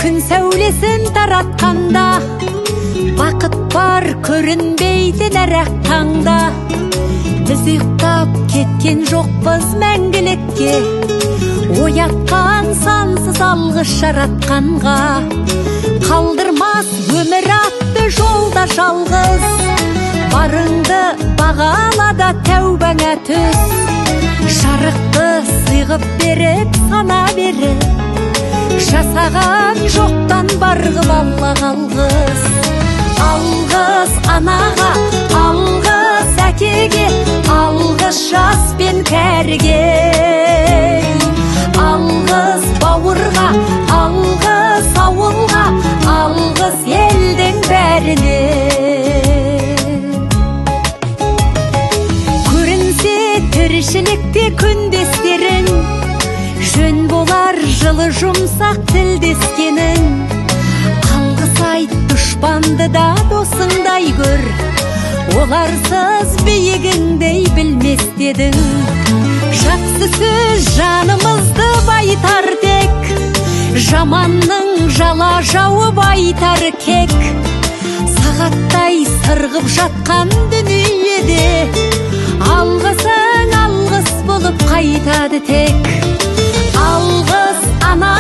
күн сәулесін таратқанда, бақыт бар көрінбейді нәрәк таңда. Біз ұйықтап кеткен жоқпыз мәңгілікке, оятқан сансыз алғыс жаратқанға. Қалдырмас өмір атты жолда жалғыз, барыңды бағалада тәубаңа түс. Жарықты сыйғып беріп сана беріп, жасаған жоқтан барғып алла қалғыз. Алғыз анаға, алғыз әкеге, алғыз жас пен кәріге. Алғыз бауырға, алғыз ауылға, алғыз елдің бәріне. Көрінсе тіршілікте күндестерің, жөн болар жылы жұмсақ тілдескенің. Алғыс айт дұшпанды да досыңдай көр, оларсыз биігіңдей білмес дедің. Жақсы сөз жанымызды байтар тек, жаманның жала жауып айтар кек. Сағаттай сырғып жатқан дүниеде, алғысың алғыс болып қайтады тек. Алғыс ана